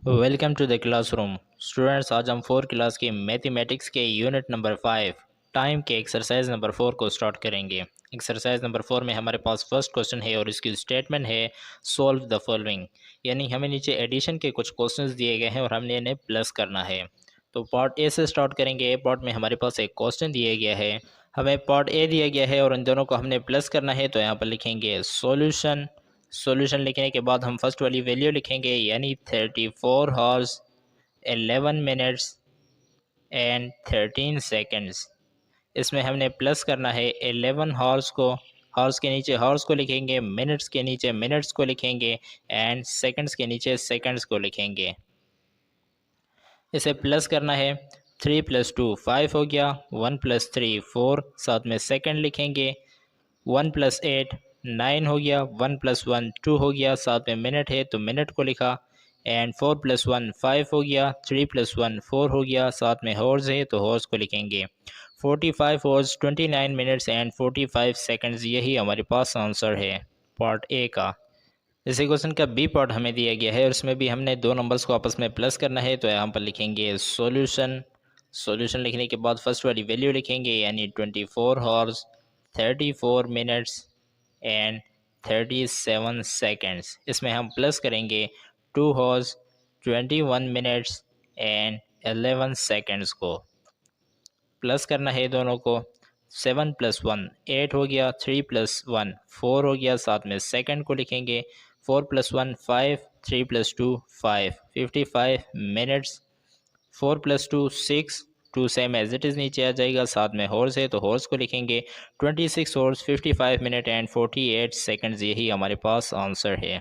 Welcome to the classroom students. आज हम 4 class के मैथमेटिक्स के यूनिट नंबर 5 टाइम के एक्सरसाइज नंबर 4 को स्टार्ट करेंगे। एक्सरसाइज नंबर 4 में हमारे पास फर्स्ट क्वेश्चन है और इसकी स्टेटमेंट है सॉल्व द फॉलोइंग। यानी हमें नीचे एडिशन के कुछ क्वेश्चंस दिए गए हैं और हमने इन्हें प्लस करना है। तो पार्ट ए से स्टार्ट करेंगे। ए पार्ट में हमारे पास एक क्वेश्चन दिया गया है, हमें पार्ट ए दिया गया है और इन दोनों को हमने प्लस करना है। तो यहाँ पर लिखेंगे सॉल्यूशन। सॉल्यूशन लिखने के बाद हम फर्स्ट वाली वैल्यू लिखेंगे, यानी 34 हॉर्स 11 मिनट्स एंड 13 सेकंड्स। इसमें हमने प्लस करना है 11 हॉर्स को, हॉर्स के नीचे हॉर्स को लिखेंगे, मिनट्स के नीचे मिनट्स को लिखेंगे एंड सेकंड्स के नीचे सेकंड्स को लिखेंगे। इसे प्लस करना है। 3 + 2 5 हो गया, 1 + 3 4, साथ में सेकंड लिखेंगे। 1 + 8 9 हो गया, 1 + 1 2 हो गया, साथ में मिनट है तो मिनट को लिखा एंड 4 + 1 5 हो गया, 3 + 1 4 हो गया, साथ में हॉर्स है तो हॉर्स को लिखेंगे। 45 हॉर्स 29 मिनट्स एंड 45 सेकंड्स, यही हमारे पास आंसर है पार्ट ए का। इसी क्वेश्चन का बी पार्ट हमें दिया गया है और इसमें भी हमने दो नंबर्स को आपस में प्लस करना है। तो यहाँ पर लिखेंगे सॉल्यूशन। सॉल्यूशन लिखने के बाद फर्स्ट वाली वैल्यू लिखेंगे, यानी 24 हॉर्स 34 मिनट्स एंड 37 सेकंड्स। इसमें हम प्लस करेंगे 2 हॉर्स 21 मिनट्स एंड 11 सेकंड्स को। प्लस करना है दोनों को। 7 + 1 8 हो गया, 3 + 1 4 हो गया, साथ में सेकंड को लिखेंगे। 4 + 1 5, 3 + 2 5 55 minutes. 4 + 2 6, 2 same as it is नीचे आ जाएगा, साथ में हॉर्स है तो हॉर्स को लिखेंगे। 26 हॉर्स 55 मिनट एंड 48 सेकंड्स, यही हमारे पास आंसर है।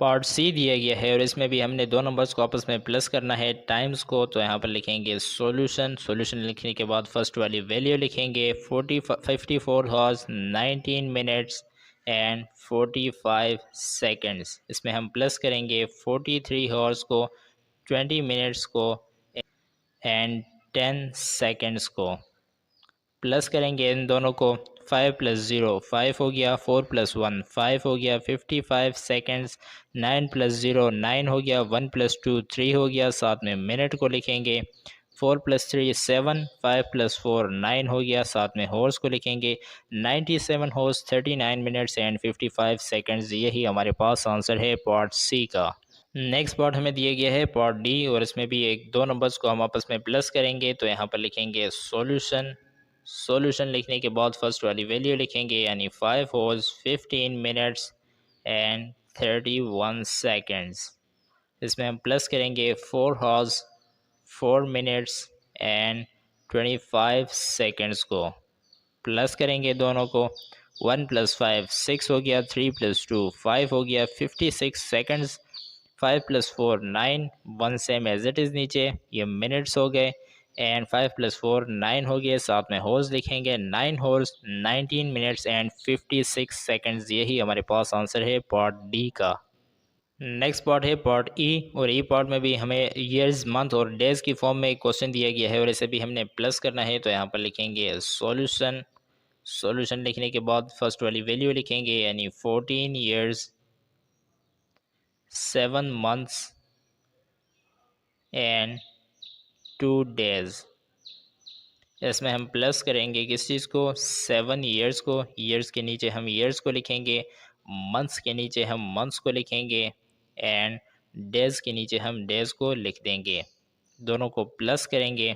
पार्ट सी दिया गया है और इसमें भी हमने दो नंबर्स को आपस में प्लस करना है टाइम्स को। तो यहाँ पर लिखेंगे सॉल्यूशन। सॉल्यूशन लिखने के बाद फर्स्ट वाली वैल्यू लिखेंगे 54 हॉर्स 19 मिनट्स एंड 45 सेकंड्स। इसमें हम प्लस करेंगे 43 हॉर्स को, 20 मिनट्स को एंड 10 सेकंड्स को। प्लस करेंगे इन दोनों को। 5 + 0 5 हो गया, 4 + 1 5 हो गया, 55 सेकंड्स। 9 + 0 9 हो गया, 1 + 2 3 हो गया, साथ में मिनट को लिखेंगे। 4 + 3 7, 5 + 4 9 हो गया, साथ में हॉर्स को लिखेंगे। 97 हॉर्स 39 मिनट्स एंड 55 सेकंड्स, यही हमारे पास आंसर है पार्ट सी का। नेक्स्ट पार्ट हमें दिया गया है पार्ट डी और इसमें भी एक दो नंबर्स को हम आपस में प्लस करेंगे। तो यहाँ पर लिखेंगे सॉल्यूशन। सॉल्यूशन लिखने के बाद फर्स्ट वाली वैल्यू लिखेंगे, यानी 5 हॉर्स 15 मिनट्स एंड 31 सेकंड्स। इसमें हम प्लस करेंगे 4 हॉर्स 4 मिनट्स एंड 25 सेकंड्स को। प्लस करेंगे दोनों को। 1 + 5 6 हो गया, 3 + 2 5 हो गया, 56 seconds. 5 + 4 9, 1 same as it is नीचे, ये मिनट्स हो गए एंड 5 + 4 9 हो गए, साथ में हॉर्स लिखेंगे। 9 हॉर्स 19 मिनट्स एंड 56 सेकंड्स, यही हमारे पास आंसर है पार्ट डी का। नेक्स्ट पार्ट है पार्ट ई और ई पार्ट में भी हमें ईयर्स मंथ और डेज की फॉर्म में एक क्वेश्चन दिया गया है और इसे भी हमने प्लस करना है। तो यहाँ पर लिखेंगे सॉल्यूशन। सॉल्यूशन लिखने के बाद फर्स्ट वाली वैल्यू लिखेंगे, यानी 14 ईयर्स 7 मंथ्स एंड 2 डेज। इसमें हम प्लस करेंगे किस चीज़ को, 7 ईयर्स को। ईयर्स के नीचे हम ईयर्स को लिखेंगे, मंथ्स के नीचे हम मंथ्स को लिखेंगे एंड डेज़ के नीचे हम डेज़ को लिख देंगे। दोनों को प्लस करेंगे।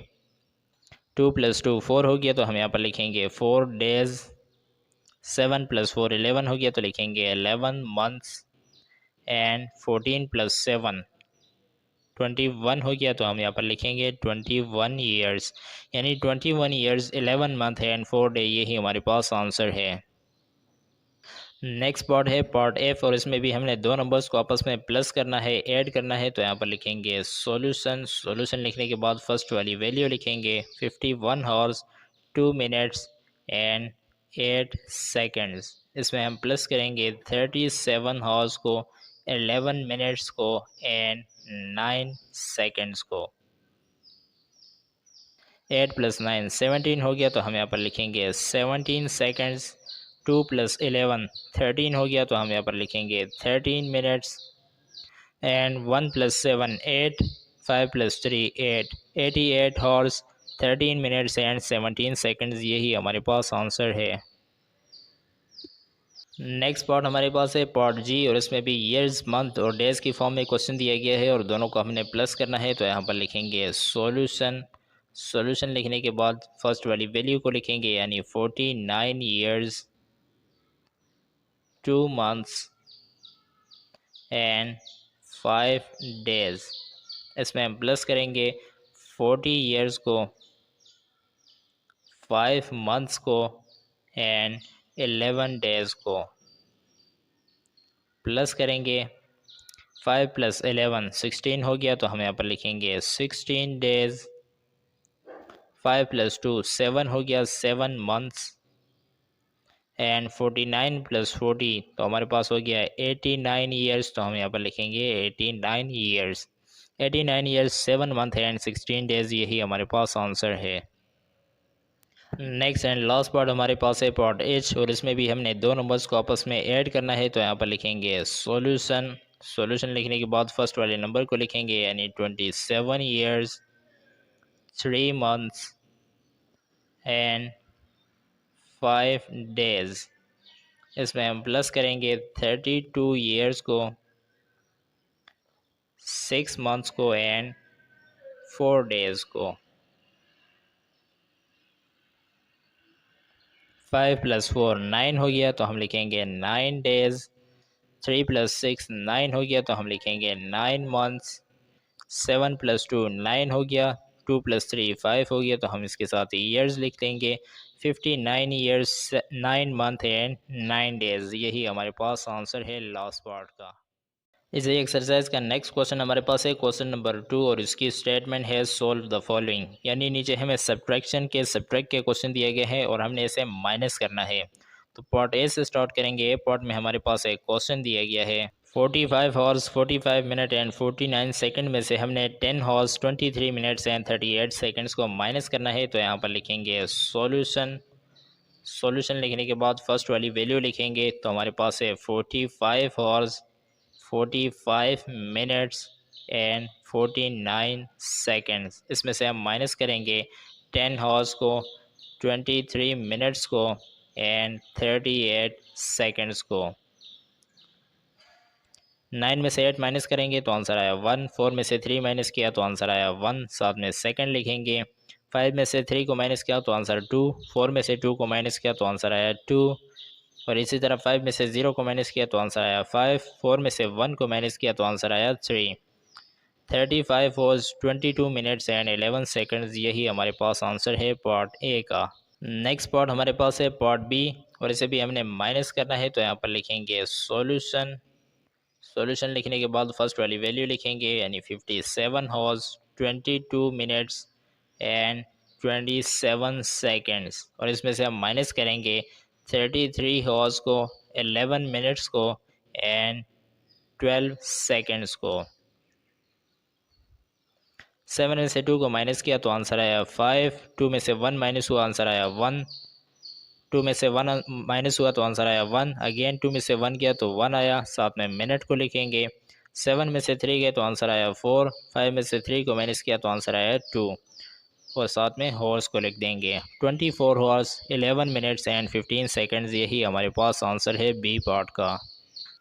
2 + 2 4 हो गया, तो हम यहाँ पर लिखेंगे 4 डेज़। 7 + 4 11 हो गया, तो लिखेंगे 11 मंथ्स एंड 14 + 7 21 हो गया, तो हम यहाँ पर लिखेंगे 21 ईयर्स, यानी 21 ईयर्स 11 मंथ है एंड 4 डे, यही हमारे पास आंसर है। नेक्स्ट पार्ट है पार्ट एफ और इसमें भी हमने दो नंबर्स को आपस में प्लस करना है, ऐड करना है। तो यहाँ पर लिखेंगे सॉल्यूशन। सॉल्यूशन लिखने के बाद फर्स्ट वाली वैल्यू लिखेंगे 51 हॉर्स 2 मिनट्स एंड 8 सेकंड्स। इसमें हम प्लस करेंगे 37 हॉर्स को, 11 मिनट्स को एंड 9 सेकंड्स को। 8 + 9 17 हो गया, तो हम यहाँ पर लिखेंगे 17 सेकंड्स। 2 + 11 13 हो गया, तो हम यहाँ पर लिखेंगे 13 minutes. And 1 + 7 8, 5 + 3 8, 88 horse 13 minutes and 17 seconds, यही हमारे पास आंसर है। नेक्स्ट पार्ट हमारे पास है पार्ट जी, और इसमें भी ईयर्स, मंथ और डेज की फॉर्म में क्वेश्चन दिया गया है और दोनों को हमने प्लस करना है। तो यहाँ पर लिखेंगे सॉल्यूशन। सॉल्यूशन लिखने के बाद फर्स्ट वाली वैल्यू को लिखेंगे, यानी 49 ईयर्स 2 मंथ्स एंड 5 डेज। इसमें हम प्लस करेंगे 40 ईयर्स को, 5 मंथ्स को एंड 11 डेज को। प्लस करेंगे 5 + 11 16 हो गया, तो हम यहाँ पर लिखेंगे 16 डेज। 5 + 2 7 हो गया, 7 मंथ्स एंड 49 + 40 तो हमारे पास हो गया 89 ईयर्स, तो हम यहाँ पर लिखेंगे 89 years. 89 years 7 month and 16 days, यही हमारे पास आंसर है। नेक्स्ट एंड लास्ट पार्ट हमारे पास है पार्ट एच, और इसमें भी हमने दो नंबर्स को आपस में ऐड करना है। तो यहाँ पर लिखेंगे सॉल्यूशन। सॉल्यूशन लिखने के बाद फर्स्ट वाले नंबर को लिखेंगे, यानी 27 ईयर्स 3 मंथ्स एंड 5 डेज। इसमें हम प्लस करेंगे 32 ईयर्स को, 6 मंथ्स को एंड 4 डेज को। 5 + 4 9 हो गया, तो हम लिखेंगे 9 डेज। 3 + 6 9 हो गया, तो हम लिखेंगे 9 मंथ्स। 7 + 2 9 हो गया, 2 + 3 5 हो गया, तो हम इसके साथ ईयर्स लिख देंगे। 59 ईयर्स 9 मंथ एंड 9 डेज, यही हमारे पास आंसर है लास्ट पार्ट का। इसी एक्सरसाइज का नेक्स्ट क्वेश्चन हमारे पास है क्वेश्चन नंबर 2, और इसकी स्टेटमेंट है सॉल्व द फॉलोइंग। यानी नीचे हमें सब्ट्रैक्ट के क्वेश्चन दिए गए हैं और हमने इसे माइनस करना है। तो पार्ट ए से स्टार्ट करेंगे। ए पार्ट में हमारे पास एक क्वेश्चन दिया गया है 45 हॉर्स 45 मिनट एंड 49 सेकंड में से हमने 10 हॉर्स 23 मिनट्स एंड 38 सेकंड्स को माइनस करना है। तो यहाँ पर लिखेंगे सॉल्यूशन। सॉल्यूशन लिखने के बाद फर्स्ट वाली वैल्यू लिखेंगे, तो हमारे पास है 45 हॉर्स 45 मिनट्स एंड 49 सेकंड्स। इसमें से हम माइनस करेंगे 10 हॉर्स को, 23 मिनट्स को एंड 38 सेकंड्स को। 9 में से 8 माइनस करेंगे तो आंसर आया 1। 4 में से 3 माइनस किया तो आंसर आया 1, साथ में सेकंड लिखेंगे। 5 में से 3 को माइनस किया तो आंसर 2। 4 में से 2 को माइनस किया तो आंसर आया 2। और इसी तरह 5 में से 0 को माइनस किया तो आंसर आया 5। 4 में से 1 को माइनस किया तो आंसर आया 3। 35 वॉज 22 मिनट्स एंड 11 सेकंड्स, यही हमारे पास आंसर है पार्ट ए का। नेक्स्ट पार्ट हमारे पास है पार्ट बी, और इसे भी हमने माइनस करना है। तो यहाँ पर लिखेंगे सॉल्यूशन। सॉल्यूशन लिखने के बाद फर्स्ट वाली वैल्यू लिखेंगे, यानी 57 हॉर्स 22 मिनट्स एंड 27 सेकंड्स। और इसमें से हम माइनस करेंगे 33 हॉर्स को, 11 मिनट्स को एंड 12 सेकंड्स को। 7 में से 2 को माइनस किया तो आंसर आया 5। 2 में से 1 माइनस हुआ, आंसर आया 1। 2 में से 1 माइनस हुआ तो आंसर आया 1। अगेन 2 में से 1 गया तो 1 आया, साथ में मिनट को लिखेंगे। 7 में से 3 गए तो आंसर आया 4। 5 में से 3 को माइनस किया तो आंसर आया 2, और साथ में हॉर्स को लिख देंगे। 24 हॉर्स 11 मिनट्स एंड 15 सेकंड्स, यही हमारे पास आंसर है बी पार्ट का।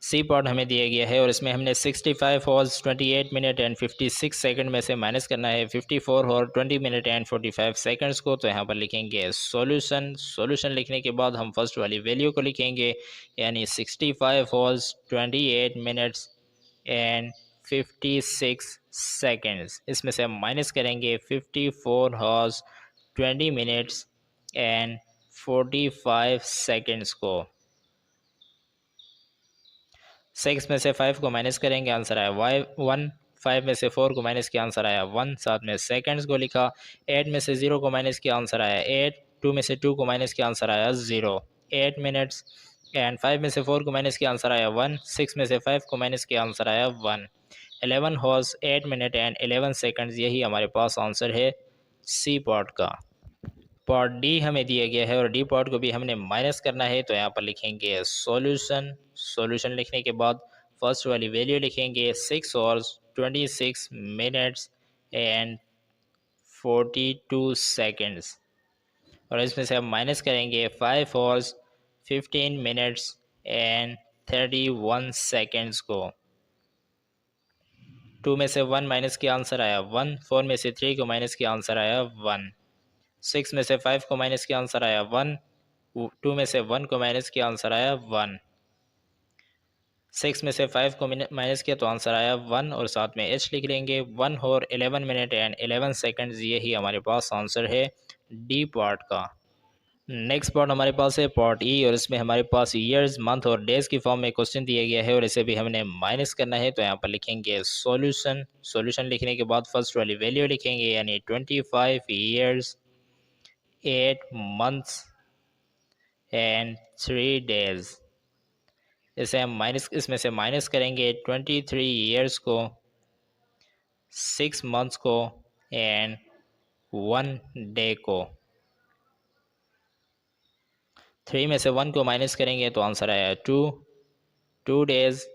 सी पार्ट हमें दिया गया है और इसमें हमने 65 हॉर्स 28 मिनट एंड 56 सेकंड में से माइनस करना है 54 हॉर्स 20 मिनट एंड 45 सेकंड्स को। तो यहाँ पर लिखेंगे सॉल्यूशन। सॉल्यूशन लिखने के बाद हम फर्स्ट वाली वैल्यू को लिखेंगे, यानी 65 हॉर्स 28 मिनट्स एंड 56 सेकंड्स। इसमें से हम माइनस करेंगे 54 हॉर्स 20 मिनट्स एंड 45 सेकंड्स को। 6 में से 5 को माइनस करेंगे, आंसर आया 1। 5 में से 4 को माइनस किया, आंसर आया 1, साथ में सेकंड्स को लिखा। 8 में से 0 को माइनस किया, आंसर आया 8। 2 में से 2 को माइनस किया, आंसर आया 0। 8 मिनट्स एंड 5 में से 4 को माइनस किया, आंसर आया 1। 6 में से 5 को माइनस किया, आंसर आया 1। 11 हॉर्स 8 मिनट एंड 11 सेकंड्स, यही हमारे पास आंसर है सी पार्ट का। पार्ट डी हमें दिया गया है और डी पार्ट को भी हमने माइनस करना है। तो यहाँ पर लिखेंगे सॉल्यूशन। सॉल्यूशन लिखने के बाद फर्स्ट वाली वैल्यू लिखेंगे 6 आवर्स 26 मिनट्स एंड 42 सेकेंड्स, और इसमें से हम माइनस करेंगे 5 आवर्स 15 मिनट्स एंड 31 सेकेंड्स को। 2 में से 1 माइनस किया आंसर आया 1, 4 में से 3 को माइनस किया आंसर आया 1, 6 में से 5 को माइनस किया आंसर आया 1, 2 में से 1 को माइनस किया आंसर आया 1, 6 में से 5 को माइनस किया तो आंसर आया 1 और साथ में एच लिख लेंगे 1 और 11 मिनट एंड 11 सेकेंड्स, यही हमारे पास आंसर है डी पार्ट का। नेक्स्ट पार्ट हमारे पास है पार्ट ई और इसमें हमारे पास ईयर्स मंथ और डेज की फॉर्म में क्वेश्चन दिया गया है और इसे भी हमने माइनस करना है। तो यहाँ पर लिखेंगे सॉल्यूशन, सॉल्यूशन लिखने के बाद फर्स्ट वाली वैल्यू लिखेंगे यानी 25 ईयर्स 8 मंथ्स एंड 3 डेज। इसे हम इसमें से माइनस करेंगे 23 ईयर्स को, 6 मंथ्स को एंड 1 डे को। 3 में से 1 को माइनस करेंगे तो आंसर आया 2 डेज।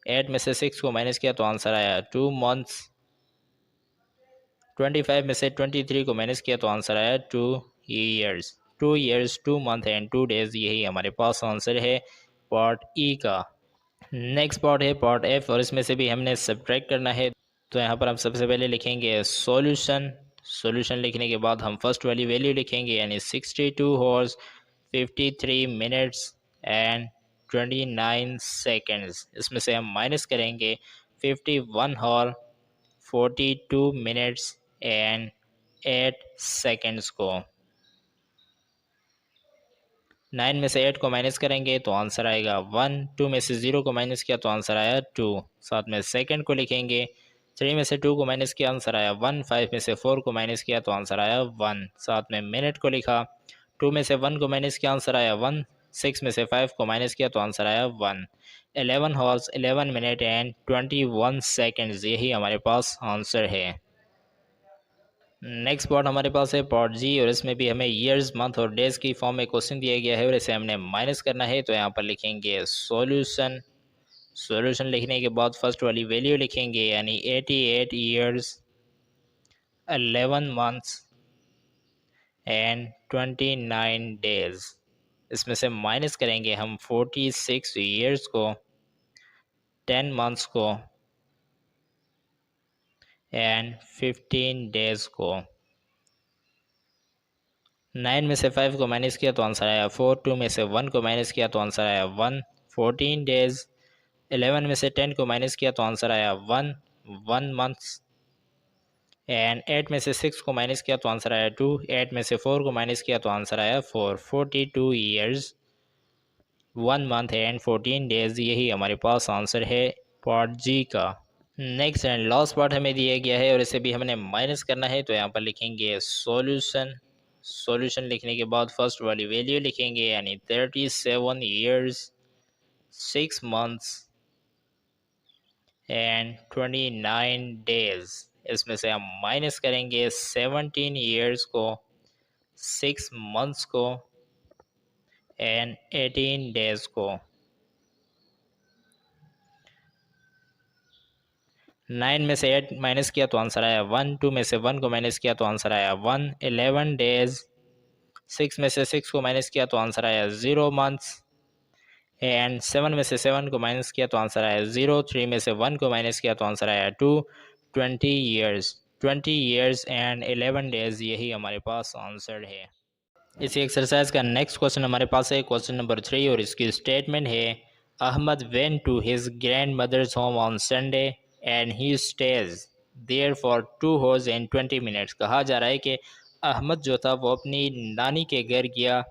8 में से 6 को माइनस किया तो आंसर आया 2 मंथ्स। 25 में से 23 को माइनस किया तो आंसर आया 2 years. 2 years 2 month and 2 days, यही हमारे पास आंसर है पार्ट ई का। नेक्स्ट पार्ट है पार्ट एफ और इसमें से भी हमने सब्ट्रैक्ट करना है। तो यहाँ पर हम सबसे पहले लिखेंगे सॉल्यूशन, सॉल्यूशन लिखने के बाद हम फर्स्ट वाली वैल्यू लिखेंगे यानी 62 हॉर्स 53 मिनट्स एंड 29 सेकेंड्स। इसमें से हम माइनस करेंगे 51 हॉर 42 मिनट्स एंड 8 सेकेंड्स को। 9 में से 8 को माइनस करेंगे तो आंसर आएगा 1, 2 में से 0 को माइनस किया तो आंसर आया 2, साथ में सेकेंड को लिखेंगे। 3 में से 2 को माइनस किया आंसर आया 1, 5 में से 4 को माइनस किया तो आंसर आया 1, साथ में मिनट को लिखा। 2 में से 1 को माइनस किया आंसर आया 1, 6 में से 5 को माइनस किया तो आंसर आया 1। 11 हॉर्स 11 मिनट एंड 21 सेकेंड्स, यही हमारे पास आंसर है। नेक्स्ट पार्ट हमारे पास है पार्ट जी और इसमें भी हमें ईयर्स मंथ और डेज की फॉर्म में क्वेश्चन दिया गया है और इसे हमने माइनस करना है। तो यहाँ पर लिखेंगे सॉल्यूशन, सॉल्यूशन लिखने के बाद फर्स्ट वाली वैल्यू लिखेंगे यानी 88 ईयर्स 11 मंथ्स एंड 29 डेज। इसमें से माइनस करेंगे हम 46 ईयर्स को, 10 मंथ्स को एंड 15 डेज को। 9 में से 5 को माइनस किया तो आंसर आया 4, 2 में से 1 को माइनस किया तो आंसर आया 1, 14 डेज। 11 में से 10 को माइनस किया तो आंसर आया 1 मंथ्स एंड 8 में से 6 को माइनस किया तो आंसर आया 2, 8 में से 4 को माइनस किया तो आंसर आया 4, 42 ईयर्स 1 मंथ एंड 14 डेज, यही हमारे पास आंसर है पार्ट जी का। नेक्स्ट एंड लास्ट पार्ट हमें दिया गया है और इसे भी हमने माइनस करना है। तो यहाँ पर लिखेंगे सॉल्यूशन, सॉल्यूशन लिखने के बाद फर्स्ट वाली वैल्यू लिखेंगे यानी 37 ईयर्स 6 मंथ्स एंड 29 डेज। इसमें से हम माइनस करेंगे 17 ईयर्स को, 6 मंथ्स को एंड 18 डेज को। 9 में से 8 माइनस किया तो आंसर आया 1, 2 में से 1 को माइनस किया तो आंसर आया 1, 11 डेज। 6 में से 6 को माइनस किया तो आंसर आया 0 मंथ्स एंड 7 में से 7 को माइनस किया तो आंसर आया 0, 3 में से 1 को माइनस किया तो आंसर आया 2, 20 ईयर्स एंड 11 डेज, यही हमारे पास आंसर है। इसी एक्सरसाइज का नेक्स्ट क्वेश्चन हमारे पास है क्वेश्चन नंबर 3 और इसकी स्टेटमेंट है Ahmed went to his grandmother's home on Sunday and he stayed there for 2 hours and 20 minutes। कहा जा रहा है कि अहमद जो था वो अपनी नानी के घर गया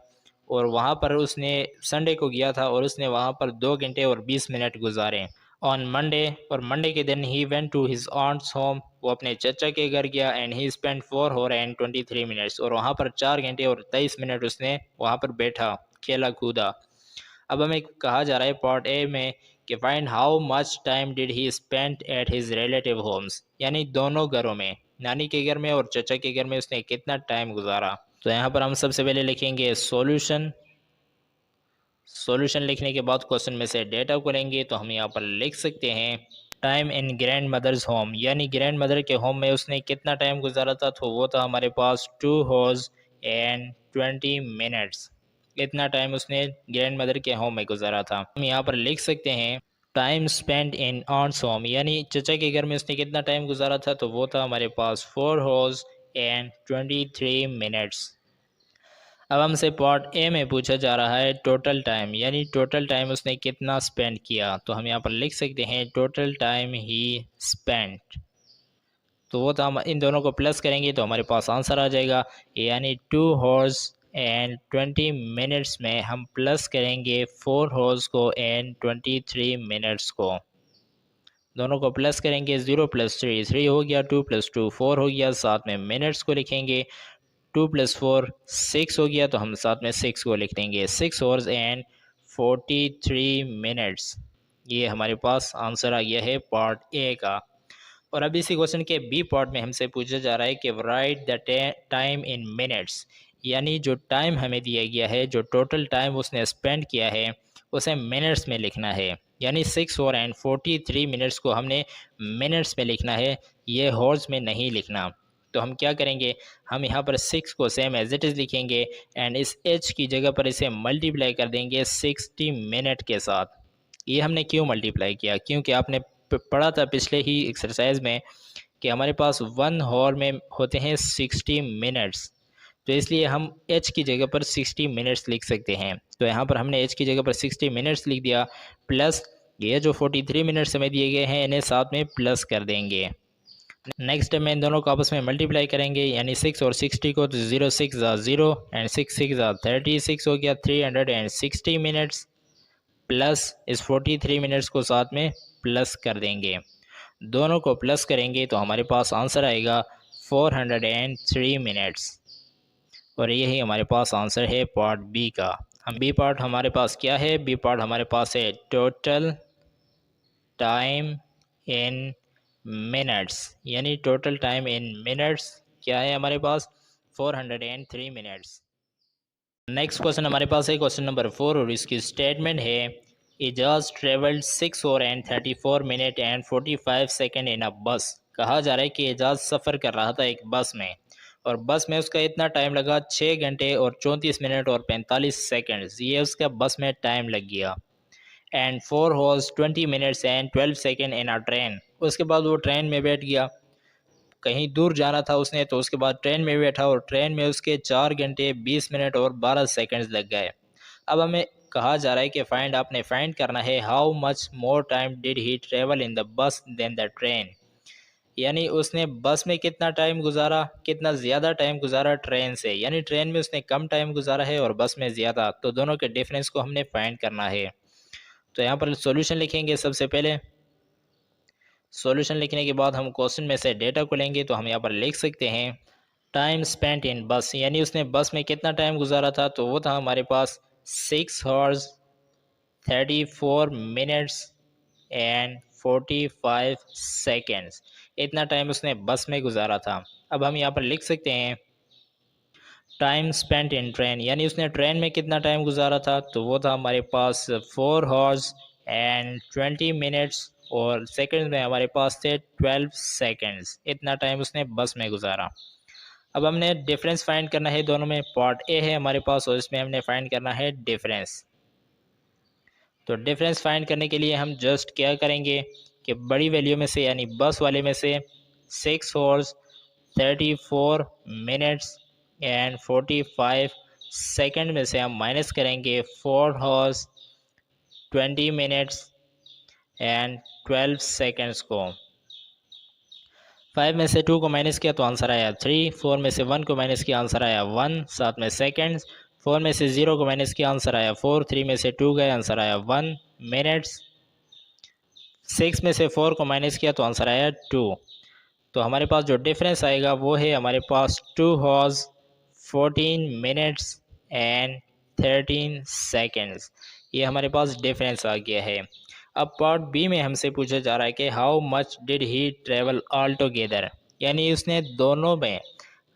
और वहाँ पर उसने संडे को गया था और उसने वहाँ पर 2 घंटे और 20 मिनट गुजारे ऑन मंडे। और मंडे के दिन he went to his aunt's home, वो अपने चचा के घर गया and he spend 4 hours and 23 minutes, और वहाँ पर 4 घंटे और 23 मिनट उसने वहाँ पर बैठा, खेला कूदा। अब हमें कहा जा रहा है पार्ट ए में कि find how much time did he spend at his relative homes, यानी दोनों घरों में, नानी के घर में और चचा के घर में उसने कितना टाइम गुजारा। तो यहाँ पर हम सबसे पहले लिखेंगे सॉल्यूशन, सॉल्यूशन लिखने के बाद क्वेश्चन में से डेटा को लेंगे तो हम यहाँ पर लिख सकते हैं time in grandmother's home, यानी ग्रैंड मदर के होम में उसने कितना टाइम गुजारा था, तो वो था हमारे पास 2 hours एंड 20 minutes। इतना टाइम उसने ग्रैंड मदर के होम में गुजारा था। हम यहाँ पर लिख सकते हैं टाइम स्पेंड इन ऑन्स होम, यानी चचा के घर में उसने कितना टाइम गुजारा था, तो वो था हमारे पास 4 hours एंड 23 minutes। अब हमसे पार्ट ए में पूछा जा रहा है टोटल टाइम, यानी टोटल टाइम उसने कितना स्पेंड किया, तो हम यहाँ पर लिख सकते हैं टोटल टाइम ही स्पेंट। तो वो तो हम इन दोनों को प्लस करेंगे तो हमारे पास आंसर आ जाएगा, यानी 2 hours एंड 20 minutes में हम प्लस करेंगे 4 hours को एंड 23 minutes को। दोनों को प्लस करेंगे, 0 + 3 3 हो गया, 2 + 2 4 हो गया, साथ में मिनट्स को लिखेंगे, 2 + 4 6 हो गया, तो हम साथ में 6 को लिख देंगे, 6 hours एंड 43 minutes। ये हमारे पास आंसर आ गया है पार्ट ए का। और अब इसी क्वेश्चन के बी पार्ट में हमसे पूछा जा रहा है कि right the time in minutes, यानी जो टाइम हमें दिया गया है, जो टोटल टाइम उसने स्पेंड किया है उसे मिनट्स में लिखना है, यानी 6 hours एंड 43 minutes को हमने मिनट्स में लिखना है, ये हॉर्स में नहीं लिखना। तो हम क्या करेंगे, हम यहाँ पर 6 को सेम एज इट इज़ लिखेंगे एंड इस एच की जगह पर इसे मल्टीप्लाई कर देंगे 60 मिनट के साथ। ये हमने क्यों मल्टीप्लाई किया, क्योंकि आपने पढ़ा था पिछले ही एक्सरसाइज में कि हमारे पास 1 hour में होते हैं 60 मिनट्स, तो इसलिए हम एच की जगह पर 60 मिनट्स लिख सकते हैं। तो यहाँ पर हमने एच की जगह पर 60 मिनट्स लिख दिया, प्लस ये जो 43 मिनट्स हमें दिए गए हैं इन्हें साथ में प्लस कर देंगे। नेक्स्ट स्टेप में इन दोनों को आपस में मल्टीप्लाई करेंगे, यानी 6 और 60 को, तो 0 6 0 एंड 6 6 36 हो गया, 360 मिनट्स, प्लस इस 43 मिनट्स को साथ में प्लस कर देंगे। दोनों को प्लस करेंगे तो हमारे पास आंसर आएगा 403 मिनट्स। और यही हमारे पास आंसर है पार्ट बी का। हम बी पार्ट हमारे पास क्या है, बी पार्ट हमारे पास है टोटल टाइम इन मिनट्स, यानी टोटल टाइम इन मिनट्स क्या है हमारे पास 403 मिनट्स। नेक्स्ट क्वेश्चन हमारे पास है क्वेश्चन नंबर 4 और इसकी स्टेटमेंट है Ejaz travelled 6 hours and 34 minutes and 45 seconds in a bus. कहा जा रहा है कि एजाज सफ़र कर रहा था एक बस में और बस में उसका इतना टाइम लगा 6 घंटे और 34 मिनट और 45 सेकंड्स, ये उसका बस में टाइम लग गया। And 4 hours 20 minutes and 12 seconds in a train. उसके बाद वो ट्रेन में बैठ गया, कहीं दूर जाना था उसने, तो उसके बाद ट्रेन में बैठा और ट्रेन में उसके 4 घंटे 20 मिनट और 12 सेकंड्स लग गए। अब हमें कहा जा रहा है कि आपने फाइंड करना है how much more time did he travel in the bus than the train, यानी उसने बस में कितना टाइम गुजारा, कितना ज़्यादा टाइम गुजारा ट्रेन से, यानी ट्रेन में उसने कम टाइम गुजारा है और बस में ज़्यादा, तो दोनों के डिफरेंस को हमने फाइंड करना है। तो यहाँ पर सॉल्यूशन लिखेंगे। सबसे पहले सॉल्यूशन लिखने के बाद हम क्वेश्चन में से डेटा को लेंगे, तो हम यहाँ पर लिख सकते हैं टाइम स्पेंट इन बस, यानी उसने बस में कितना टाइम गुजारा था, तो वो था हमारे पास 6 hours 34 minutes एंड 45 seconds। इतना टाइम उसने बस में गुजारा था। अब हम यहाँ पर लिख सकते हैं टाइम स्पेंट इन ट्रेन, यानी उसने ट्रेन में कितना टाइम गुजारा था, तो वो था हमारे पास 4 hours एंड 20 minutes और सेकंड में हमारे पास थे 12 seconds। इतना टाइम उसने बस में गुजारा। अब हमने डिफरेंस फाइंड करना है, दोनों में पार्ट ए है हमारे पास और इसमें हमने फाइंड करना है डिफरेंस। तो डिफरेंस फाइंड करने के लिए हम जस्ट क्या करेंगे कि बड़ी वैल्यू में से, यानी बस वाले में से 6 hours 34 minutes एंड 45 सेकंड में से हम माइनस करेंगे 4 hours 20 minutes एंड 12 seconds को। 5 में से 2 को माइनस किया तो आंसर आया 3, 4 में से 1 को माइनस किया आंसर आया 1, साथ में सेकंड्स, 4 में से 0 को माइनस किया आंसर आया 4, 3 में से 2 गए आंसर आया 1 मिनट्स, 6 में से 4 को माइनस किया तो आंसर आया 2। तो हमारे पास जो डिफरेंस आएगा वो है हमारे पास 2 hours 14 minutes एंड 13 seconds। ये हमारे पास डिफरेंस आ गया है। अब पार्ट बी में हमसे पूछा जा रहा है कि how much did he travel all together, यानी उसने दोनों में,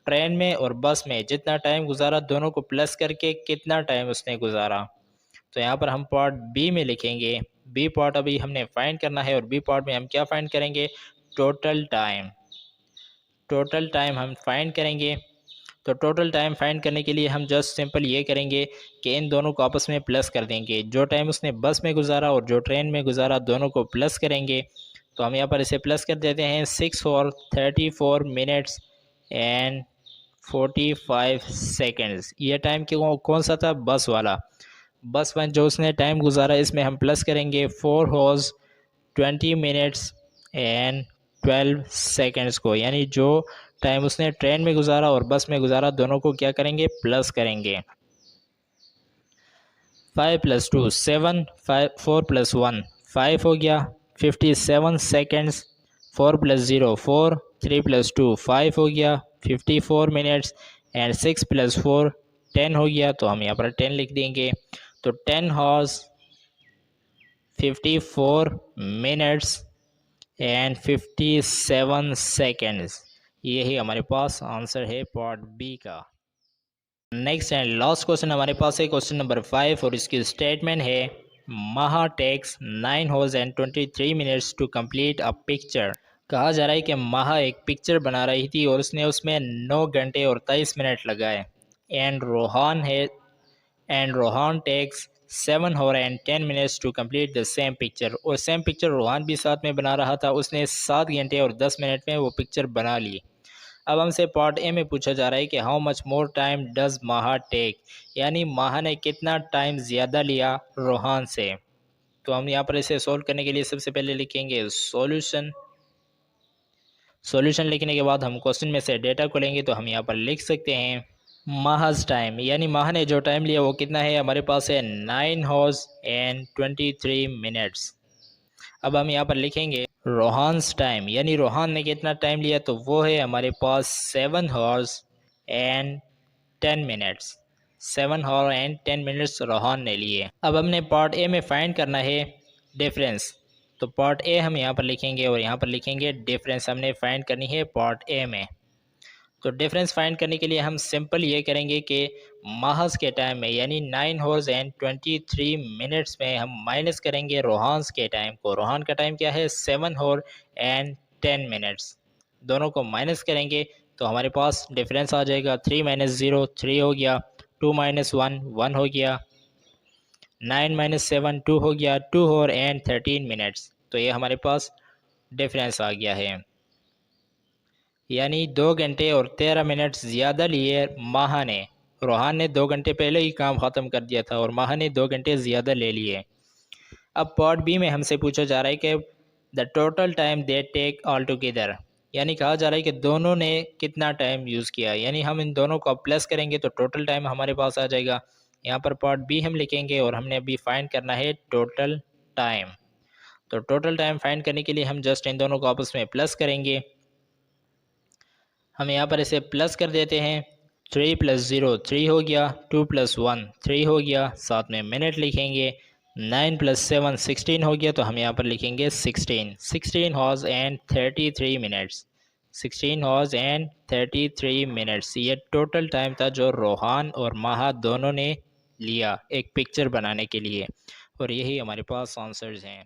ट्रेन में और बस में जितना टाइम गुजारा, दोनों को प्लस करके कितना टाइम उसने गुजारा। तो यहाँ पर हम पार्ट बी में लिखेंगे, बी पार्ट अभी हमने फाइंड करना है और बी पार्ट में हम क्या फाइंड करेंगे, टोटल टाइम। टोटल टाइम हम फाइंड करेंगे। तो टोटल टाइम फाइंड करने के लिए हम जस्ट सिंपल ये करेंगे कि इन दोनों को आपस में प्लस कर देंगे। जो टाइम उसने बस में गुजारा और जो ट्रेन में गुजारा दोनों को प्लस करेंगे। तो हम यहाँ पर इसे प्लस कर देते हैं 6 और 34 मिनट्स एंड 45 सेकेंड्स। ये टाइम कौन सा था, बस वाला। बस वन जो उसने टाइम गुजारा इसमें हम प्लस करेंगे 4 हॉर्स 20 मिनट्स एंड 12 सेकेंड्स को, यानी जो टाइम उसने ट्रेन में गुजारा और बस में गुजारा दोनों को क्या करेंगे, प्लस करेंगे। 5 + 2 7, 4 + 1 5 हो गया, 57 सेकेंड्स। 4 + 0 4, 3 + 2 5 हो गया, 54 मिनट्स एंड 6 + 4 10 हो गया। तो हम यहाँ पर 10 लिख देंगे। तो 10 हॉर्स 54 मिनट्स एंड 57 सेकेंड्स। यही हमारे पास आंसर है पार्ट बी का। नेक्स्ट एंड लास्ट क्वेश्चन हमारे पास है क्वेश्चन नंबर 5 और इसकी स्टेटमेंट है Maha takes 9 hours and 23 minutes to complete a picture. कहा जा रहा है कि माहा एक पिक्चर बना रही थी और उसने उसमें 9 घंटे और 23 मिनट लगाए। And Rohan takes 7 hours and 10 minutes to complete the same picture. और सेम पिक्चर रोहान भी साथ में बना रहा था, उसने 7 घंटे और 10 मिनट में वो पिक्चर बना ली। अब हमसे पार्ट ए में पूछा जा रहा है कि how much more time does माहा टेक, यानी माहा ने कितना टाइम ज़्यादा लिया रोहान से। तो हम यहाँ पर इसे सोल्व करने के लिए सबसे पहले लिखेंगे सॉल्यूशन। सॉल्यूशन लिखने के बाद हम क्वेश्चन में से डेटा को लेंगे। तो हम यहाँ पर लिख सकते हैं माहाज टाइम, यानी माहा ने जो टाइम लिया वो कितना है, हमारे पास है 9 hours and 23 minutes। अब हम यहाँ पर लिखेंगे रोहान्स टाइम, यानी रोहान ने कितना टाइम लिया, तो वो है हमारे पास 7 hours and 10 minutes। 7 hours and 10 minutes Rohan ने लिए। अब हमने पार्ट ए में फाइंड करना है डिफरेंस। तो पार्ट ए हम यहाँ पर लिखेंगे और यहाँ पर लिखेंगे डिफरेंस हमने फाइंड करनी है पार्ट ए में। तो डिफरेंस फाइंड करने के लिए हम सिंपल ये करेंगे कि माहज के टाइम में, यानी 9 hours and 23 minutes में हम माइनस करेंगे रोहान्स के टाइम को। रोहान का टाइम क्या है, 7 hours and 10 minutes। दोनों को माइनस करेंगे तो हमारे पास डिफरेंस आ जाएगा 3 - 0 3 हो गया, 2 - 1 1 हो गया, 9 - 7 2 हो गया, 2 hours and 13 minutes। तो ये हमारे पास डिफरेंस आ गया है, यानी 2 घंटे और 13 मिनट ज़्यादा लिए माहा ने। रोहान ने 2 घंटे पहले ही काम ख़त्म कर दिया था और माहा ने 2 घंटे ज़्यादा ले लिए। अब पार्ट बी में हमसे पूछा जा रहा है कि the total time they take all together, यानी कहा जा रहा है कि दोनों ने कितना टाइम यूज़ किया, यानी हम इन दोनों को प्लस करेंगे तो टोटल टाइम हमारे पास आ जाएगा। यहाँ पर पार्ट बी हम लिखेंगे और हमने अभी फाइंड करना है टोटल टाइम। तो टोटल टाइम फाइंड करने के लिए हम जस्ट इन दोनों को आपस में प्लस करेंगे। हम यहाँ पर इसे प्लस कर देते हैं। 3 + 0 3 हो गया, 2 + 1 3 हो गया, साथ में मिनट लिखेंगे। 9 + 7 16 हो गया, तो हम यहाँ पर लिखेंगे 16 hours and 33 minutes। 16 hours and 33 minutes ये टोटल टाइम था जो रोहान और माहा दोनों ने लिया एक पिक्चर बनाने के लिए। और यही हमारे पास आंसर्स हैं।